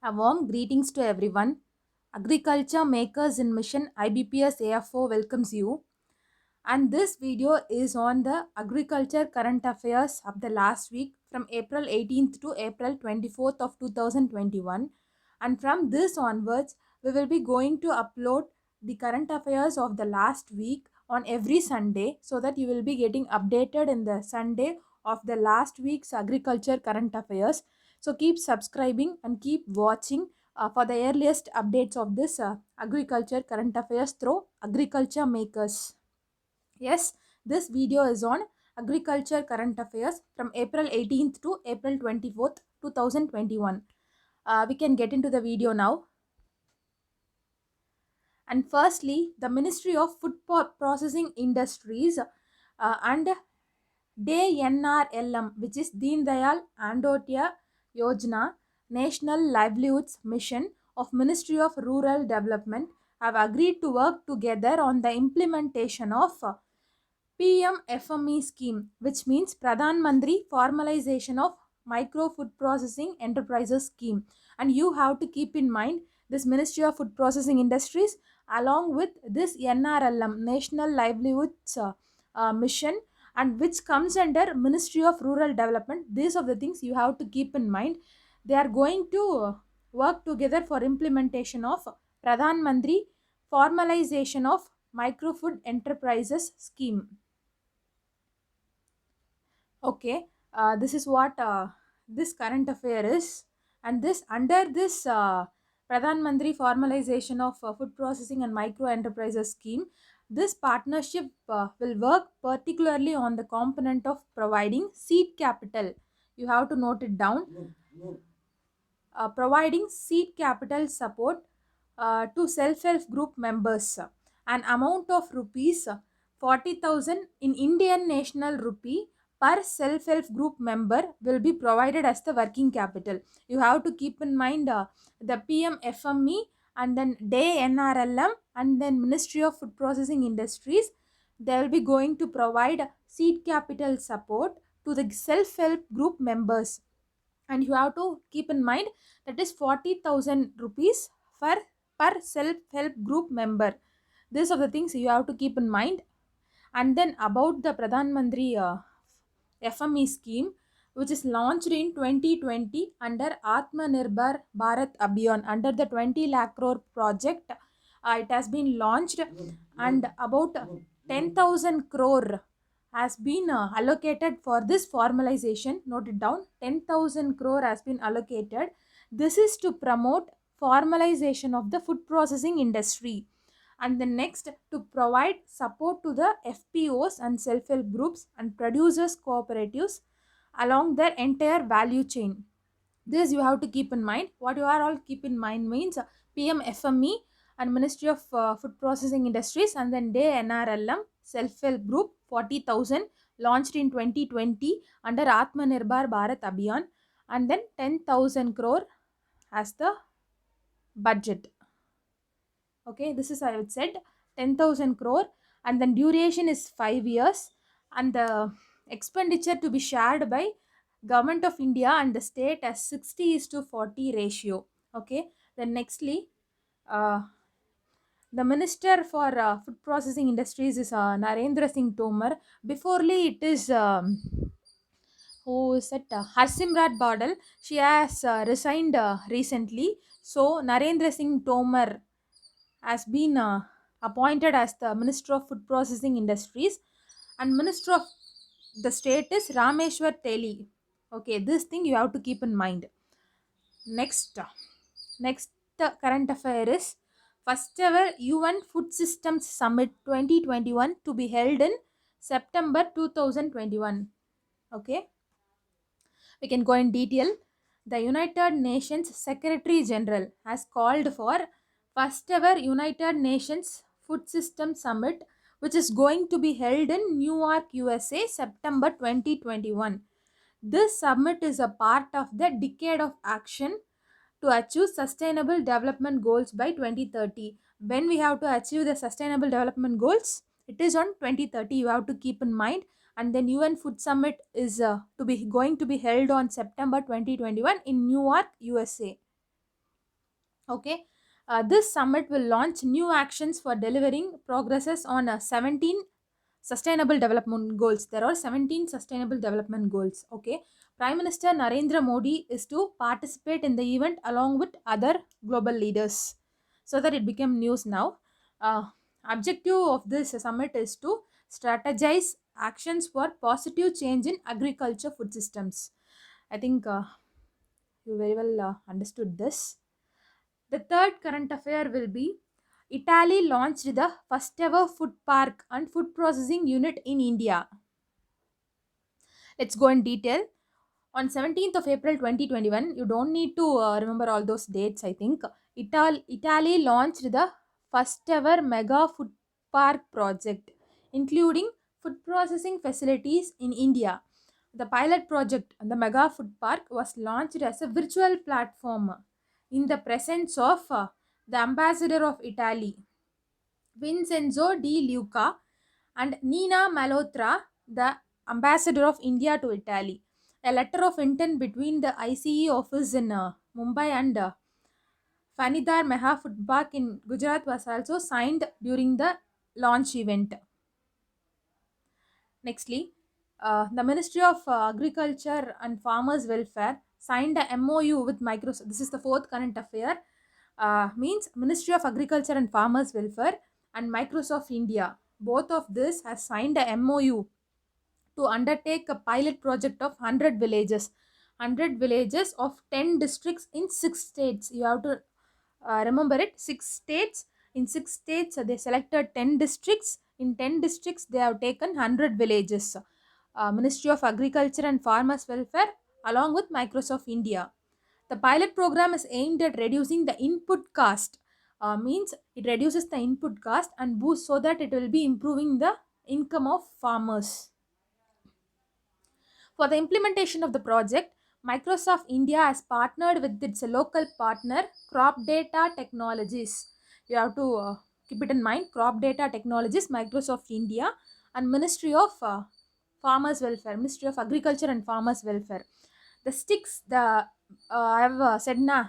A warm greetings to everyone. Agriculture Makers in Mission IBPS AFO welcomes you. And this video is on the agriculture current affairs of the last week from April 18th to April 24th of 2021. And from this onwards, we will be going to upload the current affairs of the last week on every Sunday so that you will be getting updated in the Sunday of the last week's agriculture current affairs. So keep subscribing and keep watching for the earliest updates of this agriculture current affairs through Agriculture Makers. Yes, this video is on agriculture current affairs from April 18th to April 24th, 2021. We can get into the video now. And firstly, the Ministry of Food Processing Industries and DNRLM, which is Deen Dayal Antyodaya Yojana, National Livelihoods Mission of Ministry of Rural Development, have agreed to work together on the implementation of PMFME scheme, which means Pradhan Mantri Formalization of Micro Food Processing Enterprises scheme. And you have to keep in mind this Ministry of Food Processing Industries along with this NRLM, National Livelihoods Mission, and which comes under Ministry of Rural Development. These are the things you have to keep in mind. They are going to work together for implementation of Pradhan Mantri Formalization of Micro Food Enterprises scheme. Okay, this is what this current affair is, and this under this Pradhan Mantri Formalization of Food Processing and Micro Enterprises scheme, this partnership will work particularly on the component of providing seed capital. You have to note it down. Providing seed capital support to self-help group members. An amount of rupees 40,000 in Indian national rupee per self-help group member will be provided as the working capital. You have to keep in mind the PMFME and then DAY NRLM and then Ministry of Food Processing Industries. They will be going to provide seed capital support to the self-help group members, and you have to keep in mind that is 40,000 rupees for per self-help group member. These are the things you have to keep in mind. And then about the Pradhan Mantri FME scheme, which is launched in 2020 under Atmanirbhar Bharat Abhiyan under the 20 lakh crore project. It has been launched, and about 10,000 crore has been allocated for this formalization. Note it down, 10,000 crore has been allocated. This is to promote formalization of the food processing industry. And the next, to provide support to the FPOs and self-help groups and producers cooperatives along their entire value chain. This you have to keep in mind. What you are all keep in mind means PMFME and Ministry of Food Processing Industries, and then DAY NRLM self-help group 40,000 launched in 2020 under Atmanirbhar Bharat Abhiyan, and then 10,000 crore as the budget. Okay, this is I would said 10,000 crore, and then duration is 5 years, and the expenditure to be shared by government of India and the state as 60 is to 40 ratio. Okay, then nextly, uh, the minister for food processing industries is Narendra Singh Tomar. Beforely it is who is it, Harsimrat Badal. She has resigned recently, so Narendra Singh Tomar has been appointed as the Minister of Food Processing Industries, and Minister of the state is Rameshwar Teli. Okay, this thing you have to keep in mind. Next current affair is first ever UN Food Systems Summit 2021 to be held in September 2021. Okay, we can go in detail. The United Nations Secretary General has called for first ever United Nations Food System Summit, which is going to be held in Newark, USA, September 2021. This summit is a part of the Decade of Action to achieve Sustainable Development Goals by 2030. When we have to achieve the Sustainable Development Goals, it is on 2030. You have to keep in mind. And then UN Food Summit is to be going to be held on September 2021 in Newark, USA. Okay, this summit will launch new actions for delivering progresses on 17 sustainable development goals. There are 17 sustainable development goals. Okay, Prime Minister Narendra Modi is to participate in the event along with other global leaders, so that it became news now. Uh, Objective of this summit is to strategize actions for positive change in agriculture food systems. I think you very well understood this. The third current affair will be Italy launched the first ever food park and food processing unit in India. Let's go in detail. On 17th of April 2021, you don't need to remember all those dates, I think. Italy launched the first ever mega food park project, including food processing facilities in India. The pilot project, the Mega Food Park, was launched as a virtual platform in the presence of the ambassador of Italy, Vincenzo Di Luca, and Nina Malhotra, the ambassador of India to Italy. A letter of intent between the ICE office in Mumbai and Fanidar Meha Food Park in Gujarat was also signed during the launch event. Nextly, the Ministry of Agriculture and Farmers Welfare signed a MOU with Microsoft. This is the fourth current affair. Means Ministry of Agriculture and Farmers Welfare and Microsoft India. Both of this has signed a MOU to undertake a pilot project of 100 villages. 100 villages of 10 districts in 6 states. You have to remember it, 6 states. In 6 states, they selected 10 districts. In 10 districts, they have taken 100 villages. Ministry of Agriculture and Farmers Welfare along with Microsoft India. The pilot program is aimed at reducing the input cost. Means it reduces the input cost and boosts so that it will be improving the income of farmers. For the implementation of the project, Microsoft India has partnered with its local partner, Crop Data Technologies. You have to keep it in mind. Crop Data Technologies, Microsoft India, and Ministry of Farmers Welfare, Ministry of Agriculture and Farmers Welfare. The sticks, the I have said na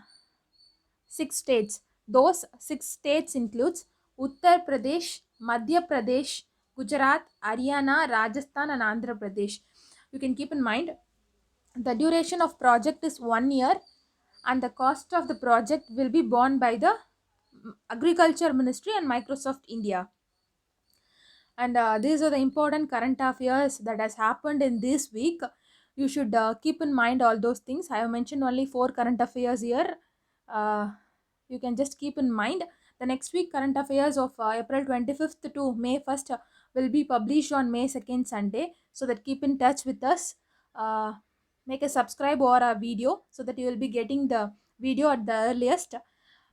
6 states. Those 6 states includes Uttar Pradesh, Madhya Pradesh, Gujarat, Haryana, Rajasthan, and Andhra Pradesh. You can keep in mind the duration of project is 1 year, and the cost of the project will be borne by the Agriculture Ministry and Microsoft India. And these are the important current affairs that has happened in this week. You should keep in mind all those things. I have mentioned only 4 current affairs here. Uh, you can just keep in mind. The next week current affairs of April 25th to May 1st will be published on May 2nd Sunday. So that keep in touch with us. Uh, Make a subscribe or a video so that you will be getting the video at the earliest.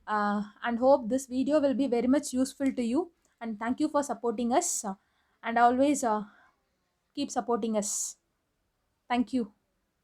And hope this video will be very much useful to you, and thank you for supporting us, and always keep supporting us. Thank you.